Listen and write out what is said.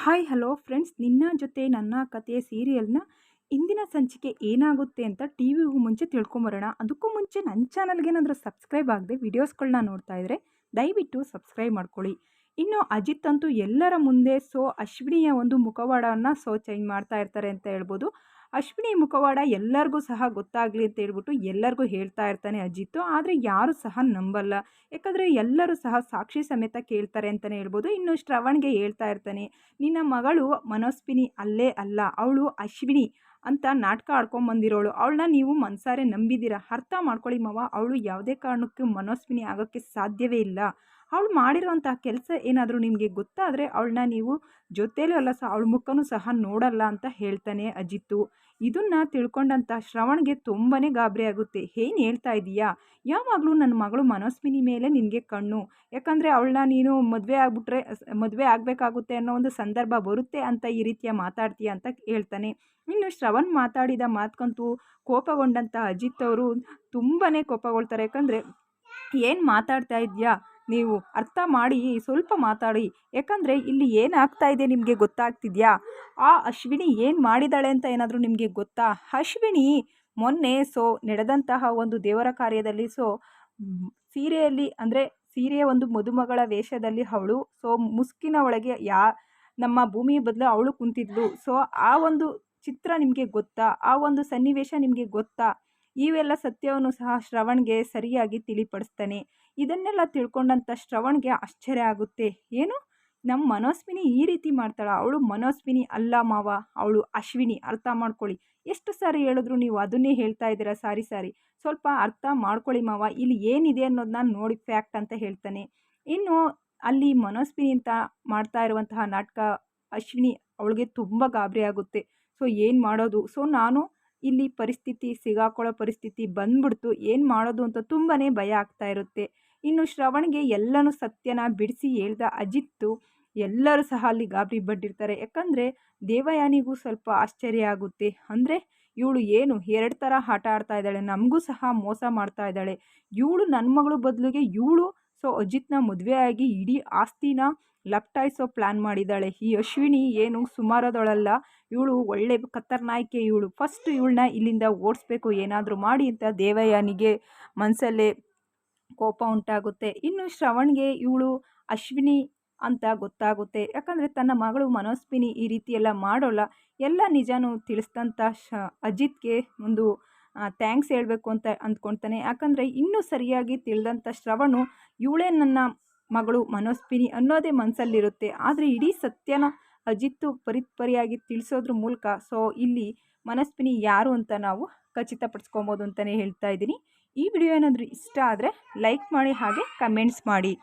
Hi hello friends, ನಿನ್ನ ಜೊತೆ ನನ್ನ ಕತೆ ಸೀರಿಯಲ್ನ ಇಂದಿನ ಸಂಚಿಕೆ ಏನಾಗುತ್ತೆ ಅಂತ ಟಿವಿಗೂ ಮುಂಚೆ ತಿಳ್ಕೊಂಬರೋಣ. ಅದಕ್ಕೂ ಮುಂಚೆ ನನ್ನ ಚಾನಲ್ಗೆ ಏನಾದರೂ ಸಬ್ಸ್ಕ್ರೈಬ್ ಆಗದೆ ವಿಡಿಯೋಸ್ಗಳನ್ನ ನೋಡ್ತಾ ಇದ್ದರೆ ದಯವಿಟ್ಟು ಸಬ್ಸ್ಕ್ರೈಬ್ ಮಾಡ್ಕೊಳ್ಳಿ. ಇನ್ನು ಅಜಿತ್ ಅಂತೂ ಎಲ್ಲರ ಮುಂದೆ ಅಶ್ವಿನಿಯ ಒಂದು ಮುಖವಾಡವನ್ನು ಚೇಂಜ್ ಮಾಡ್ತಾ ಇರ್ತಾರೆ ಅಂತ ಹೇಳ್ಬೋದು. ಅಶ್ವಿನಿ ಮುಖವಾಡ ಎಲ್ಲರಿಗೂ ಸಹ ಗೊತ್ತಾಗಲಿ ಅಂತ ಹೇಳ್ಬಿಟ್ಟು ಎಲ್ಲರಿಗೂ ಹೇಳ್ತಾ ಇರ್ತಾನೆ ಅಜಿತ್ತು. ಆದರೆ ಯಾರೂ ಸಹ ನಂಬಲ್ಲ. ಯಾಕಂದರೆ ಎಲ್ಲರೂ ಸಹ ಸಾಕ್ಷಿ ಸಮೇತ ಕೇಳ್ತಾರೆ ಅಂತಲೇ ಹೇಳ್ಬೋದು. ಇನ್ನು ಶ್ರವಣ್ಗೆ ಹೇಳ್ತಾ ಇರ್ತಾನೆ, ನಿನ್ನ ಮಗಳು ಮನೋಸ್ವಿನಿ ಅಲ್ಲೇ ಅಲ್ಲ, ಅವಳು ಅಶ್ವಿನಿ ಅಂತ ನಾಟಕ ಆಡ್ಕೊಂಬಂದಿರೋಳು. ಅವಳನ್ನ ನೀವು ಮನಸಾರೆ ನಂಬಿದ್ದೀರಾ. ಅರ್ಥ ಮಾಡ್ಕೊಳ್ಳಿ ಮಾವ, ಅವಳು ಯಾವುದೇ ಕಾರಣಕ್ಕೂ ಮನೋಸ್ವಿನಿ ಆಗೋಕ್ಕೆ ಸಾಧ್ಯವೇ ಇಲ್ಲ. ಅವಳು ಮಾಡಿರೋಂಥ ಕೆಲಸ ಏನಾದರೂ ನಿಮಗೆ ಗೊತ್ತಾದರೆ ಅವಳನ್ನ ನೀವು ಜೊತೆಲೂ ಅಲ್ಲ ಅವಳ ಮುಖನೂ ಸಹ ನೋಡಲ್ಲ ಅಂತ ಹೇಳ್ತಾನೆ ಅಜಿತ್ತು. ಇದನ್ನು ತಿಳ್ಕೊಂಡಂಥ ಶ್ರವಣ್ಗೆ ತುಂಬಾ ಗಾಬರಿ ಆಗುತ್ತೆ. ಏನು ಹೇಳ್ತಾ ಇದೀಯಾ? ಯಾವಾಗಲೂ ನನ್ನ ಮಗಳು ಮನೋಸ್ವಿನಿ ಮೇಲೆ ನಿನಗೆ ಕಣ್ಣು. ಯಾಕಂದರೆ ಅವಳನ್ನ ನೀನು ಮದುವೆ ಆಗಬೇಕಾಗುತ್ತೆ ಅನ್ನೋ ಒಂದು ಸಂದರ್ಭ ಬರುತ್ತೆ ಅಂತ ಈ ರೀತಿಯ ಮಾತಾಡ್ತೀಯ ಅಂತ ಹೇಳ್ತಾನೆ. ಇನ್ನು ಶ್ರವಣ್ ಮಾತಾಡಿದ ಮಾತಕ್ಕಂತೂ ಕೋಪಗೊಂಡಂಥ ಅಜಿತ್ ಅವರು ತುಂಬಾ ಕೋಪಗೊಳ್ತಾರೆ. ಯಾಕಂದರೆ ಏನು ಮಾತಾಡ್ತಾ ಇದೆಯಾ ನೀವು, ಅರ್ಥ ಮಾಡಿ ಸ್ವಲ್ಪ ಮಾತಾಡಿ. ಯಾಕಂದರೆ ಇಲ್ಲಿ ಏನಾಗ್ತಾ ಇದೆ ನಿಮಗೆ ಗೊತ್ತಾಗ್ತಿದೆಯಾ? ಆ ಅಶ್ವಿನಿ ಏನು ಮಾಡಿದಾಳೆ ಅಂತ ಏನಾದರೂ ನಿಮಗೆ ಗೊತ್ತಾ? ಅಶ್ವಿನಿ ಮೊನ್ನೆ ನಡೆದಂತಹ ಒಂದು ದೇವರ ಕಾರ್ಯದಲ್ಲಿ ಸೀರೆಯಲ್ಲಿ ಅಂದರೆ ಸೀರೆಯ ಒಂದು ಮದುಮಗಳ ವೇಷದಲ್ಲಿ ಅವಳು ಮುಸ್ಕಿನ ಒಳಗೆ ನಮ್ಮ ಭೂಮಿ ಬದಲು ಅವಳು ಕುಂತಿದ್ಲು. ಆ ಒಂದು ಚಿತ್ರ ನಿಮಗೆ ಗೊತ್ತಾ? ಆ ಒಂದು ಸನ್ನಿವೇಶ ನಿಮಗೆ ಗೊತ್ತಾ? ಇವೆಲ್ಲ ಸತ್ಯವನ್ನು ಸಹ ಶ್ರವಣ್ಗೆ ಸರಿಯಾಗಿ ತಿಳಿಪಡಿಸ್ತಾನೆ. ಇದನ್ನೆಲ್ಲ ತಿಳ್ಕೊಂಡಂಥ ಶ್ರವಣ್ಗೆ ಆಶ್ಚರ್ಯ ಆಗುತ್ತೆ. ಏನು, ನಮ್ಮ ಮನೋಸ್ವಿನಿ ಈ ರೀತಿ ಮಾಡ್ತಾಳ? ಅವಳು ಮನೋಸ್ವಿನಿ ಅಲ್ಲ ಮಾವ, ಅವಳು ಅಶ್ವಿನಿ. ಅರ್ಥ ಮಾಡ್ಕೊಳ್ಳಿ. ಎಷ್ಟು ಸಾರಿ ಹೇಳಿದ್ರು ನೀವು ಅದನ್ನೇ ಹೇಳ್ತಾ ಇದ್ದೀರಾ. ಸಾರಿ ಸ್ವಲ್ಪ ಅರ್ಥ ಮಾಡ್ಕೊಳ್ಳಿ ಮಾವ, ಇಲ್ಲಿ ಏನಿದೆ ಅನ್ನೋದನ್ನ ನೋಡಿ ಫ್ಯಾಕ್ಟ್ ಅಂತ ಹೇಳ್ತಾನೆ. ಇನ್ನು ಅಲ್ಲಿ ಮನೋಸ್ವಿನಿ ಅಂತ ಮಾಡ್ತಾ ಇರುವಂತಹ ನಾಟಕ ಅಶ್ವಿನಿ ಅವಳಿಗೆ ತುಂಬ ಗಾಬರಿ ಆಗುತ್ತೆ. ಏನು ಮಾಡೋದು? ನಾನು ಇಲ್ಲಿ ಸಿಗಾಕೊಳ್ಳೋ ಪರಿಸ್ಥಿತಿ ಬಂದ್ಬಿಡ್ತು, ಏನು ಮಾಡೋದು ಅಂತ ತುಂಬಾ ಭಯ ಆಗ್ತಾ ಇರುತ್ತೆ. ಇನ್ನು ಶ್ರವಣ್ಗೆ ಎಲ್ಲನೂ ಸತ್ಯನ ಬಿಡಿಸಿ ಹೇಳ್ದ ಅಜಿತ್ತು ಎಲ್ಲರೂ ಸಹ ಅಲ್ಲಿ ಗಾಬರಿ ಪಟ್ಟಿರ್ತಾರೆ. ಯಾಕಂದರೆ ದೇವಯಾನಿಗೂ ಸ್ವಲ್ಪ ಆಶ್ಚರ್ಯ ಆಗುತ್ತೆ. ಅಂದರೆ ಇವಳು ಏನು 2 ಥರ ಆಟ ಆಡ್ತಾ ಇದ್ದಾಳೆ, ನಮಗೂ ಸಹ ಮೋಸ ಮಾಡ್ತಾ ಇದ್ದಾಳೆ. ಇವಳು ನನ್ನ ಮಗಳು ಬದಲಿಗೆ ಇವಳು ಅಜಿತ್ನ ಮದುವೆ ಆಗಿ ಇಡೀ ಆಸ್ತಿನ ಲಪ್ಟಾಯಿಸೋ ಪ್ಲ್ಯಾನ್ ಮಾಡಿದ್ದಾಳೆ. ಈ ಅಶ್ವಿನಿ ಏನು ಸುಮಾರದೊಳಲ್ಲ, ಇವಳು ಒಳ್ಳೆ ಖತರ್ನಾಯ್ಕೆ. ಇವಳು ಫಸ್ಟ್ ಇವಳನ್ನ ಇಲ್ಲಿಂದ ಓಡಿಸ್ಬೇಕು ಏನಾದರೂ ಮಾಡಿ ಅಂತ ದೇವಯಾನಿಗೆ ಮನಸ್ಸಲ್ಲೇ ಕೋಪ ಉಂಟಾಗುತ್ತೆ. ಇನ್ನು ಶ್ರವಣ್ಗೆ ಇವಳು ಅಶ್ವಿನಿ ಅಂತ ಗೊತ್ತಾಗುತ್ತೆ. ಯಾಕಂದರೆ ತನ್ನ ಮಗಳು ಮನೋಸ್ವಿನಿ ಈ ರೀತಿ ಎಲ್ಲ ಮಾಡೋಲ್ಲ. ಎಲ್ಲ ನಿಜಾನು ತಿಳಿಸಿದಂಥ ಅಜಿತ್ಗೆ ಒಂದು ಥ್ಯಾಂಕ್ಸ್ ಹೇಳಬೇಕು ಅಂತ ಅಂದ್ಕೊಳ್ತಾನೆ. ಯಾಕಂದರೆ ಇನ್ನೂ ಸರಿಯಾಗಿ ತಿಳಿದಂಥ ಶ್ರವಣು ಇವಳೇ ನನ್ನ ಮಗಳು ಮನೋಸ್ವಿನಿ ಅನ್ನೋದೇ ಮನಸ್ಸಲ್ಲಿರುತ್ತೆ. ಆದರೆ ಇಡೀ ಸತ್ಯನ ಅಜಿತ್ತು ಪರಿಯಾಗಿ ತಿಳಿಸೋದ್ರ ಮೂಲಕ ಇಲ್ಲಿ ಮನೋಸ್ವಿನಿ ಯಾರು ಅಂತ ನಾವು ಖಚಿತಪಡಿಸ್ಕೊಬೋದು ಅಂತಲೇ ಹೇಳ್ತಾ ಇದ್ದೀನಿ. ಈ ವಿಡಿಯೋ ಏನಾದರೂ ಇಷ್ಟ ಆದರೆ ಲೈಕ್ ಮಾಡಿ, ಹಾಗೆ ಕಮೆಂಟ್ಸ್ ಮಾಡಿ.